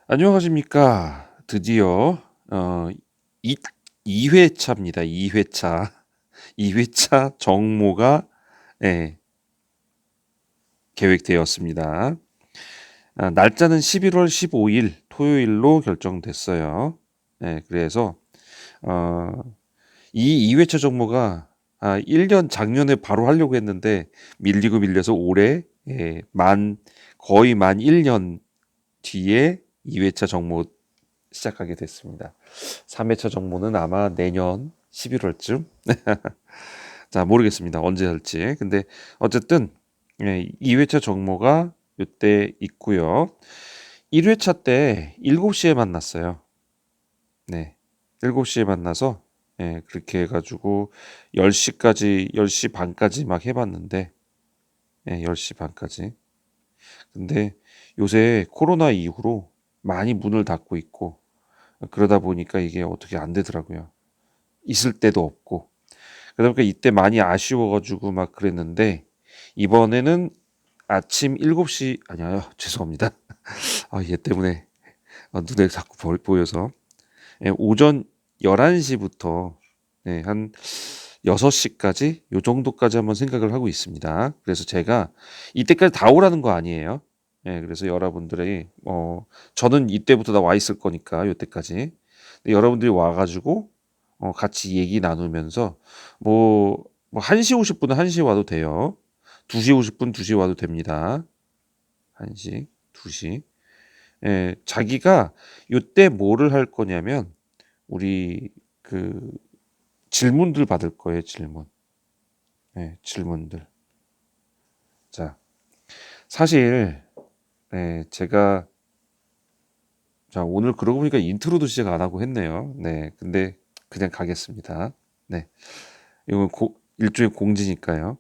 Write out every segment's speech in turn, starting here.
안녕하십니까. 드디어 어 이 2회차입니다. 2회차. 2회차 정모가 예 계획되었습니다. 날짜는 11월 15일 토요일로 결정됐어요. 그래서 어 이 2회차 정모가 1년 작년에 바로 하려고 했는데 밀리고 밀려서 올해 거의 만 1년 뒤에 2회차 정모 시작하게 됐습니다. 3회차 정모는 아마 내년 11월쯤? 자, 모르겠습니다. 언제 할지. 근데 어쨌든 2회차 정모가 이때 있고요. 1회차 때 7시에 만났어요. 네. 7시에 만나서 그렇게 해가지고 10시까지, 10시 반까지 막 해봤는데 10시 반까지. 근데 요새 코로나 이후로 많이 문을 닫고 있고 그러다 보니까 이게 어떻게 안 되더라고요. 있을 때도 없고. 그러다 보니까 이때 많이 아쉬워가지고 막 그랬는데 이번에는 아침 7시 아니요 죄송합니다. 얘 때문에 눈에 자꾸 보여서 오전 11시부터 한 6시까지 요 정도까지 한번 생각을 하고 있습니다. 그래서 제가 이때까지 다 오라는 거 아니에요. 그래서 여러분들이 저는 이때부터 다 와 있을 거니까 요때까지 여러분들이 와가지고 같이 얘기 나누면서 뭐 1시 50분은 1시 와도 돼요. 2시 50분 2시 와도 됩니다. 1시, 2시. 자기가 요때 뭐를 할 거냐면 우리 그 질문들 받을 거예요. 질문. 질문들. 자, 사실 제가 자 오늘 그러고 보니까 인트로도 시작 안 하고 했네요. 근데 그냥 가겠습니다. 네, 이건 일종의 공지니까요.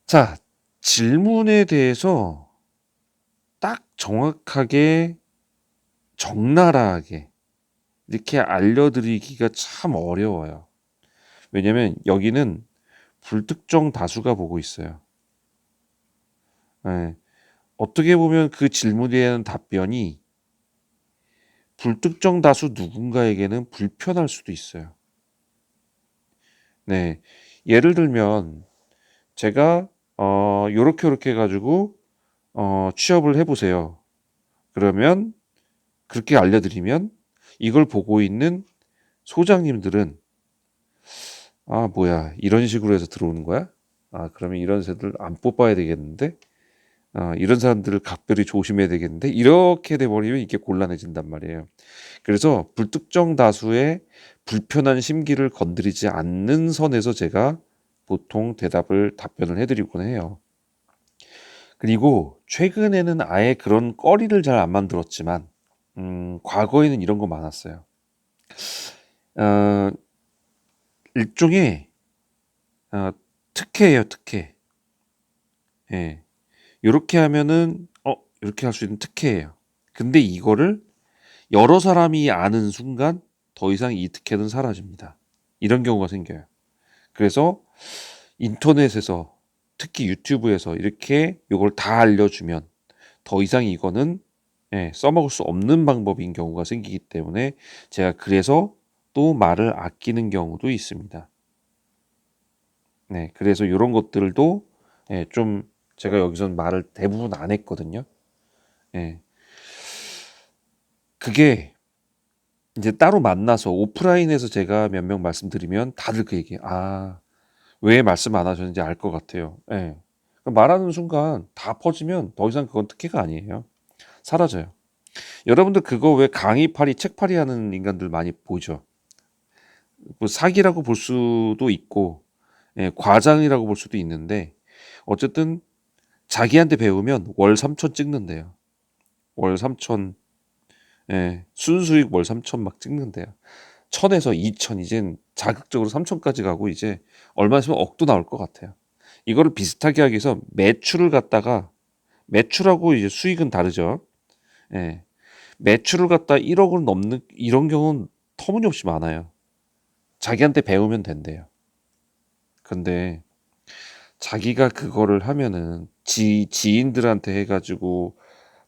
자, 질문에 대해서 딱 정확하게 적나라하게 이렇게 알려드리기가 참 어려워요. 왜냐면 여기는 불특정 다수가 보고 있어요. 예, 어떻게 보면 그 질문에 대한 답변이 불특정 다수 누군가에게는 불편할 수도 있어요. 네, 예를 들면 제가 요렇게 해가지고 취업을 해보세요. 그러면 그렇게 알려드리면 이걸 보고 있는 소장님들은 뭐야 이런 식으로 해서 들어오는 거야? 그러면 이런 새들 안 뽑아야 되겠는데? 이런 사람들을 각별히 조심해야 되겠는데? 이렇게 돼버리면 이게 곤란해진단 말이에요. 그래서 불특정 다수의 불편한 심기를 건드리지 않는 선에서 제가 보통 답변을 해드리곤 해요. 그리고 최근에는 아예 그런 거리를 잘 안 만들었지만, 과거에는 이런 거 많았어요. 어, 일종의 특혜예요, 특혜. 예. 이렇게 하면은 이렇게 할 수 있는 특혜예요. 근데 이거를 여러 사람이 아는 순간 더 이상 이 특혜는 사라집니다. 이런 경우가 생겨요. 그래서 인터넷에서 특히 유튜브에서 이렇게 이걸 다 알려주면 더 이상 이거는 써먹을 수 없는 방법인 경우가 생기기 때문에 제가 그래서 또 말을 아끼는 경우도 있습니다. 그래서 이런 것들도 좀 제가 여기서는 말을 대부분 안 했거든요. 예, 그게 이제 따로 만나서 오프라인에서 제가 몇 명 말씀드리면 다들 그 얘기, 왜 말씀 안 하셨는지 알 것 같아요. 말하는 순간 다 퍼지면 더 이상 그건 특혜가 아니에요. 사라져요. 여러분들 그거 왜 강의팔이 책팔이 하는 인간들 많이 보죠. 뭐 사기라고 볼 수도 있고, 과장이라고 볼 수도 있는데, 어쨌든 자기한테 배우면 월 3천 찍는데요. 월 3천, 순수익 월 3천 막 찍는데요. 1000에서 2000 이젠 자극적으로 3000까지 가고 이제 얼마 있으면 억도 나올 것 같아요. 이거를 비슷하게 하기 위해서 매출을 갖다가 매출하고 이제 수익은 다르죠. 예. 매출을 갖다 1억을 넘는 이런 경우는 터무니없이 많아요. 자기한테 배우면 된대요. 근데 자기가 그거를 하면은 지인들한테 해가지고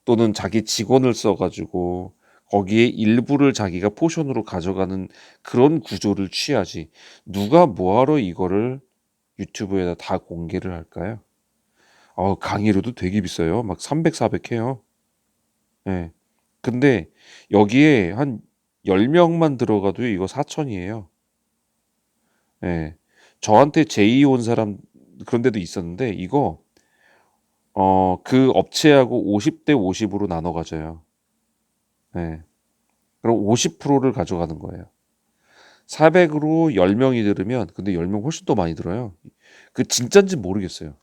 또는 자기 직원을 써 가지고 거기에 일부를 자기가 포션으로 가져가는 그런 구조를 취하지. 누가 뭐하러 이거를 유튜브에다 다 공개를 할까요? 강의료도 되게 비싸요. 막 300, 400 해요. 예. 근데 여기에 한 10명만 들어가도 이거 4천이에요. 예. 저한테 제의 온 사람 그런 데도 있었는데 이거 그 업체하고 50대 50으로 나눠 가져요. 예. 그럼 50%를 가져가는 거예요. 400으로 10명이 들으면 근데 10명 훨씬 더 많이 들어요. 그 진짠지 모르겠어요.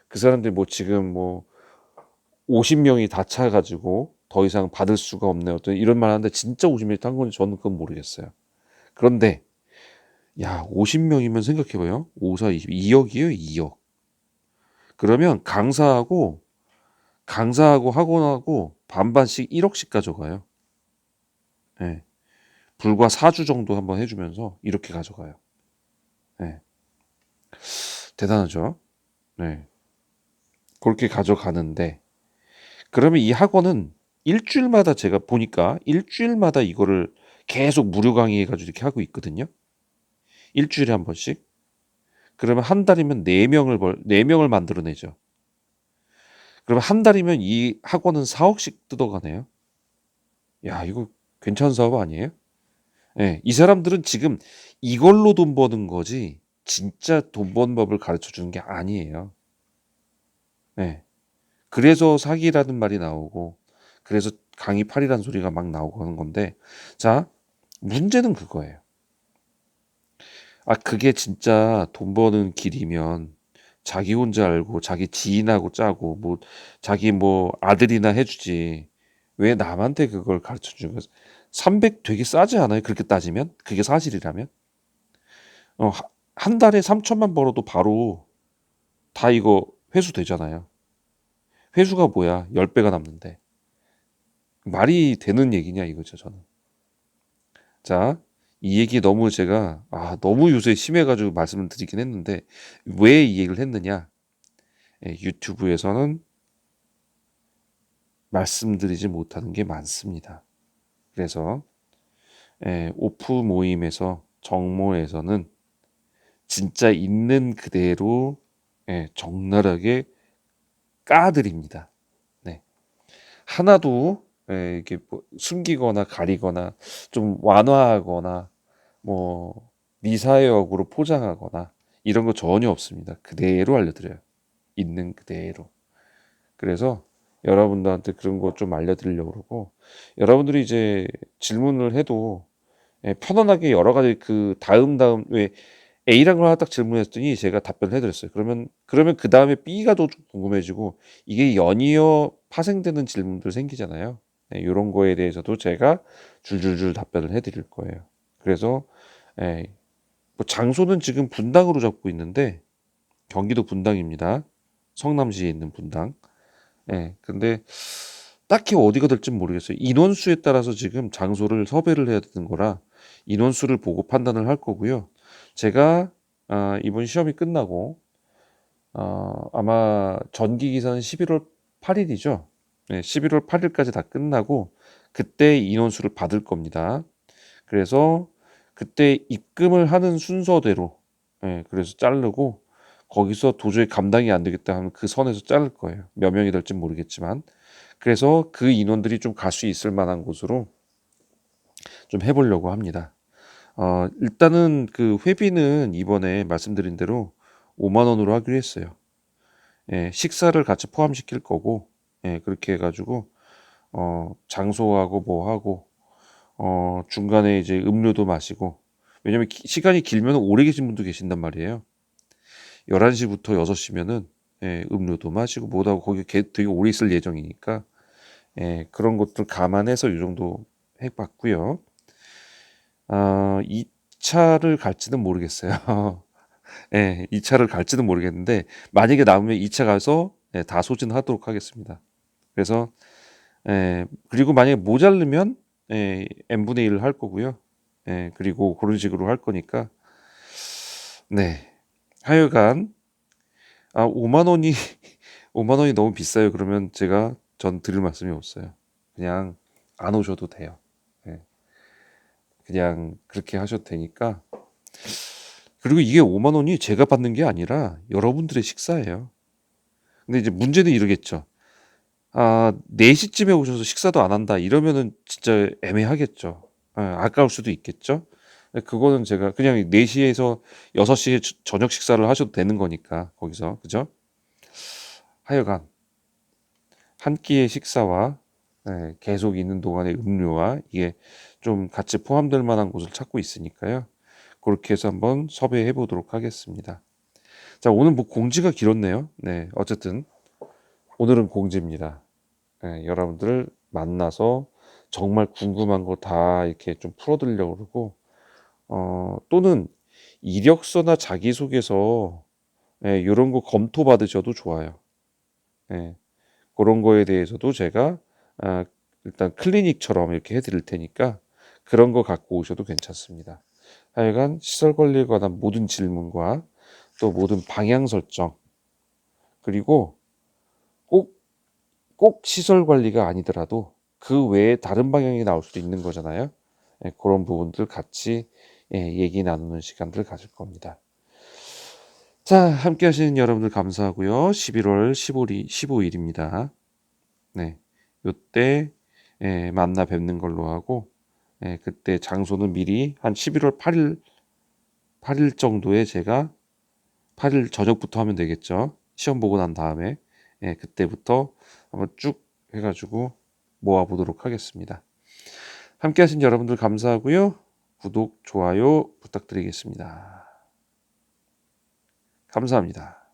그 사람들 뭐 지금 뭐 50명이 다 차 가지고 더 이상 받을 수가 없네 어떤 이런 말 하는데 진짜 50명이 탄 건지 저는 그건 모르겠어요. 그런데 야 50명이면 생각해 봐요. 5, 4, 20 2억이에요. 2억. 그러면 강사하고 학원하고 반반씩 1억씩 가져가요. 예. 불과 4주 정도 한번 해주면서 이렇게 가져가요. 예. 대단하죠. 네. 그렇게 가져가는데 그러면 이 학원은 일주일마다 제가 보니까 일주일마다 이거를 계속 무료 강의해가지고 이렇게 하고 있거든요. 일주일에 한 번씩. 그러면 한 달이면 4명을 만들어내죠. 그러면 한 달이면 이 학원은 4억씩 뜯어가네요. 야, 이거 괜찮은 사업 아니에요? 예, 이 사람들은 지금 이걸로 돈 버는 거지 진짜 돈 버는 법을 가르쳐 주는 게 아니에요. 예. 그래서 사기라는 말이 나오고 그래서 강의팔이라는 소리가 막 나오고 하는 건데 자 문제는 그거예요. 그게 진짜 돈 버는 길이면 자기 혼자 알고 자기 지인하고 짜고 뭐 자기 뭐 아들이나 해주지 왜 남한테 그걸 가르쳐 주는 거야? 300 되게 싸지 않아요? 그렇게 따지면 그게 사실이라면 한 달에 3천만 벌어도 바로 다 이거 회수 되잖아요. 회수가 뭐야? 10배가 남는데 말이 되는 얘기냐 이거죠 저는. 자, 이 얘기 너무 제가 너무 요새 심해가지고 말씀을 드리긴 했는데 왜 이 얘기를 했느냐? 유튜브에서는 말씀드리지 못하는 게 많습니다. 그래서 오프 모임에서 정모에서는 진짜 있는 그대로 적나라하게 까드립니다. 네. 하나도 이렇게 뭐 숨기거나 가리거나 좀 완화하거나 뭐 미사여구로 포장하거나 이런 거 전혀 없습니다. 그대로 알려드려요. 있는 그대로. 그래서 여러분들한테 그런 거 좀 알려드리려고 그러고 여러분들이 이제 질문을 해도 편안하게 여러 가지 그 다음 왜 A란 걸 하나 딱 질문했더니 제가 답변을 해드렸어요. 그러면 그 다음에 B가 더 좀 궁금해지고 이게 연이어 파생되는 질문들 생기잖아요. 이런 거에 대해서도 제가 줄줄줄 답변을 해드릴 거예요. 그래서 뭐 장소는 지금 분당으로 잡고 있는데 경기도 분당입니다. 성남시에 있는 분당. 근데 딱히 어디가 될지 모르겠어요. 인원수에 따라서 지금 장소를 섭외를 해야 되는 거라 인원수를 보고 판단을 할 거고요. 제가 이번 시험이 끝나고 아마 전기 기사는 11월 8일이죠. 11월 8일까지 다 끝나고 그때 인원수를 받을 겁니다. 그래서 그때 입금을 하는 순서대로 그래서 자르고 거기서 도저히 감당이 안 되겠다 하면 그 선에서 자를 거예요. 몇 명이 될지 모르겠지만 그래서 그 인원들이 좀 갈 수 있을 만한 곳으로 좀 해보려고 합니다. 일단은 그 회비는 이번에 말씀드린 대로 5만 원으로 하기로 했어요. 식사를 같이 포함시킬 거고 그렇게 해가지고 장소하고 뭐 하고 중간에 이제 음료도 마시고 왜냐면 시간이 길면 오래 계신 분도 계신단 말이에요. 11시부터 6시면은 음료도 마시고 뭐하고 거기 되게 오래 있을 예정이니까 그런 것들 감안해서 이 정도 해봤고요. 2차를 갈지는 모르겠어요. 2차를 갈지는 모르겠는데 만약에 남으면 2차 가서 다 소진하도록 하겠습니다. 그래서 그리고 만약에 모자르면 n분의 1을 할 거고요. 그리고 그런 식으로 할 거니까 네. 하여간 5만 원이 5만 원이 너무 비싸요. 그러면 제가 전 드릴 말씀이 없어요. 그냥 안 오셔도 돼요. 예, 그냥 그렇게 하셔도 되니까. 그리고 이게 5만 원이 제가 받는 게 아니라 여러분들의 식사예요. 근데 이제 문제는 이러겠죠. 아, 4시쯤에 오셔서 식사도 안 한다. 이러면은 진짜 애매하겠죠. 예, 아까울 수도 있겠죠. 그거는 제가 그냥 4시에서 6시에 저녁 식사를 하셔도 되는 거니까 거기서 그죠? 하여간 한 끼의 식사와 계속 있는 동안의 음료와 이게 좀 같이 포함될 만한 곳을 찾고 있으니까요. 그렇게 해서 한번 섭외해 보도록 하겠습니다. 자, 오늘 뭐 공지가 길었네요. 네, 어쨌든 오늘은 공지입니다. 여러분들을 만나서 정말 궁금한 거 다 이렇게 좀 풀어드리려고 그러고, 또는 이력서나 자기소개서 이런 거 검토 받으셔도 좋아요. 예, 그런 거에 대해서도 제가 아, 일단 클리닉처럼 이렇게 해드릴 테니까 그런 거 갖고 오셔도 괜찮습니다. 하여간 시설 관리에 관한 모든 질문과 또 모든 방향 설정 그리고 꼭 시설 관리가 아니더라도 그 외에 다른 방향이 나올 수도 있는 거잖아요. 그런 부분들 같이 얘기 나누는 시간들 가질 겁니다. 자, 함께 하시는 여러분들 감사하고요. 11월 15일입니다. 네. 요때 만나 뵙는 걸로 하고 그때 장소는 미리 한 11월 8일 정도에 제가 8일 저녁부터 하면 되겠죠. 시험 보고 난 다음에 그때부터 한번 쭉 해가지고 모아보도록 하겠습니다. 함께 하신 여러분들 감사하고요. 구독, 좋아요 부탁드리겠습니다. 감사합니다.